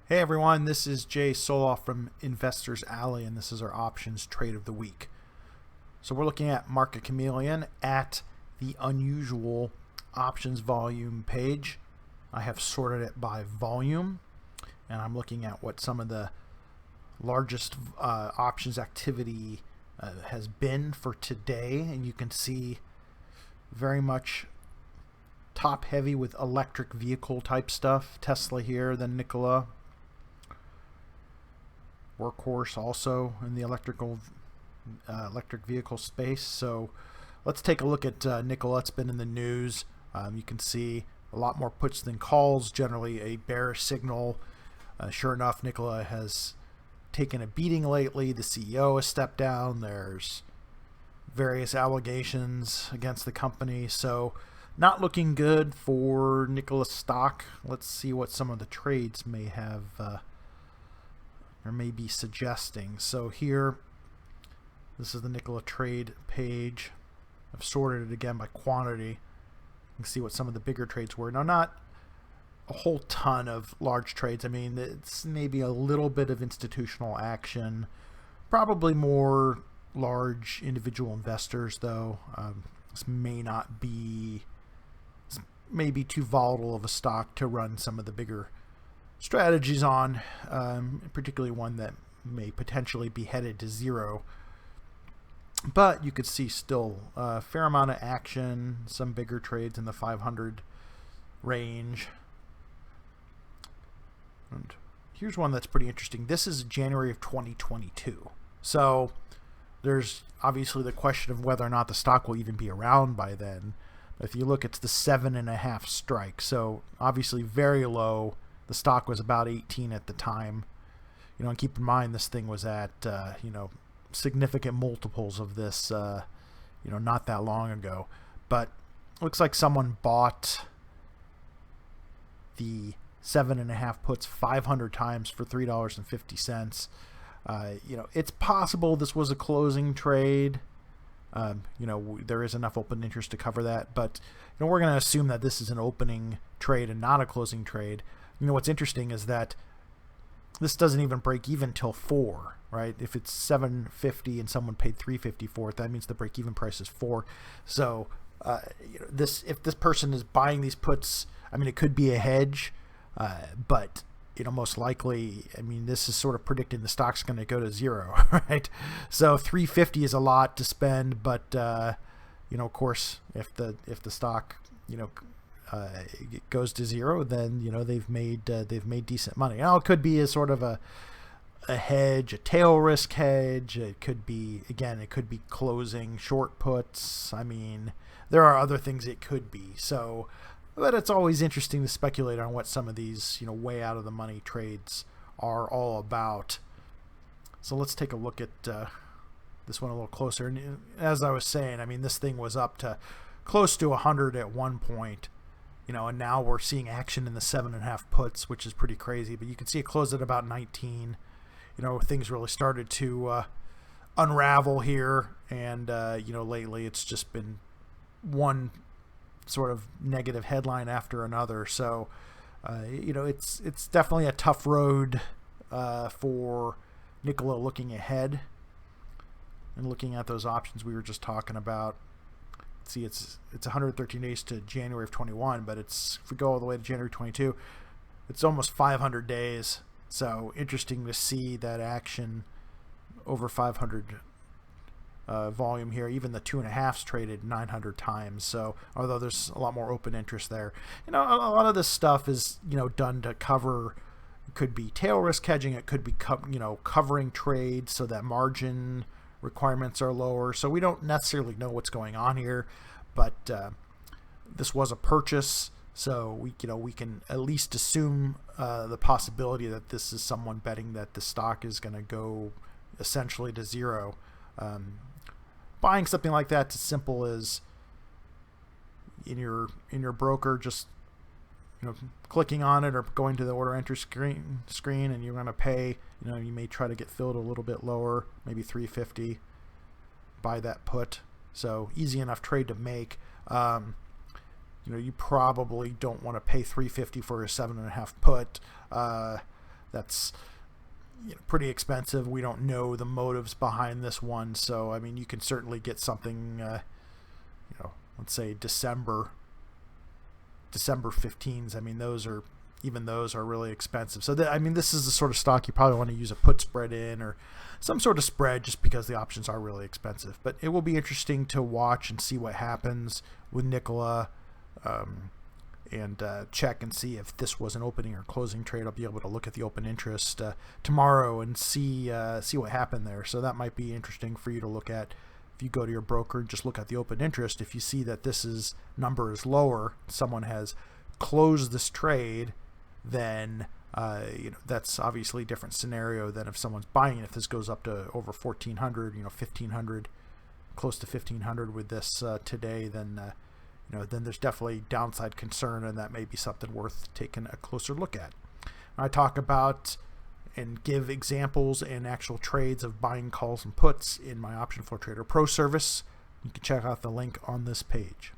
Hey everyone, this is Jay Soloff from Investors Alley, and this is our options trade of the week. So we're looking at Market Chameleon at the unusual options volume page. I have sorted it by volume, and I'm looking at what some of the largest options activity has been for today, and you can see very much top heavy with electric vehicle type stuff. Tesla here, then Nikola. Workhorse also in the electric vehicle space. So let's take a look at Nikola. It's been in the news. You can see a lot more puts than calls, generally a bearish signal. Sure enough, Nikola has taken a beating lately. The CEO has stepped down. There's various allegations against the company. So not looking good for Nikola stock. Let's see what some of the trades may have or may be suggesting. So here, this is the Nikola trade page. I've sorted it again by quantity. You can see what some of the bigger trades were. Now, not a whole ton of large trades. I mean, it's maybe a little bit of institutional action. Probably more large individual investors, though. This may not be, maybe too volatile of a stock to run some of the bigger strategies on, particularly one that may potentially be headed to zero. But you could see still a fair amount of action, some bigger trades in the 500 range. And here's one that's pretty interesting. This is January of 2022. So there's obviously the question of whether or not the stock will even be around by then. But if you look, it's the 7.5 strike. So obviously very low. The stock was about 18 at the time. And keep in mind this thing was at, significant multiples of this, not that long ago. But looks like someone bought the 7.5 puts 500 times for $3.50. It's possible this was a closing trade. There is enough open interest to cover that. But, we're going to assume that this is an opening trade and not a closing trade. What's interesting is that this doesn't even break even till 4, right? If it's 750 and someone paid 350 for it, that means the break even price is 4. So if this person is buying these puts, it could be a hedge, but most likely, this is sort of predicting the stock's going to go to zero, right? So 350 is a lot to spend, but of course, if the stock it goes to zero, then they've made decent money. Now it could be a sort of a hedge, a tail risk hedge. It could be closing short puts. There are other things it could be. So, but it's always interesting to speculate on what some of these way out of the money trades are all about. So let's take a look at this one a little closer. And as I was saying, this thing was up to close to 100 at one point. And now we're seeing action in the 7.5 puts, which is pretty crazy. But you can see it closed at about 19. Things really started to unravel here. And, lately it's just been one sort of negative headline after another. So, it's definitely a tough road for Nikola looking ahead and looking at those options we were just talking about. See, it's 113 days to January of 21, but if we go all the way to January 22, it's almost 500 days. So interesting to see that action over 500 volume here. Even the 2.5s traded 900 times. So although there's a lot more open interest there, a lot of this stuff is done to cover. It could be tail risk hedging. It could be covering trades so that margin requirements are lower. So we don't necessarily know what's going on here, but this was a purchase, so we can at least assume the possibility that this is someone betting that the stock is going to go essentially to zero. Buying something like that's as simple as in your broker just clicking on it or going to the order entry screen and you're going to pay, you may try to get filled a little bit lower, maybe 350, buy that put. So easy enough trade to make. You probably don't want to pay 350 for a 7.5 put. That's pretty expensive. We don't know the motives behind this one, so I mean, you can certainly get something, let's say December 15s. I mean, those are really expensive. So I mean, this is the sort of stock you probably want to use a put spread in, or some sort of spread, just because the options are really expensive. But it will be interesting to watch and see what happens with Nikola, and check and see if this was an opening or closing trade. I'll be able to look at the open interest tomorrow and see what happened there. So that might be interesting for you to look at. If you go to your broker and just look at the open interest, if you see that this number is lower, someone has closed this trade, then that's obviously a different scenario than if someone's buying it. If this goes up to over 1,400, 1,500, close to 1,500 with this today, then then there's definitely downside concern, and that may be something worth taking a closer look at. I talk about and give examples and actual trades of buying calls and puts in my Option Flow Trader Pro service. You can check out the link on this page.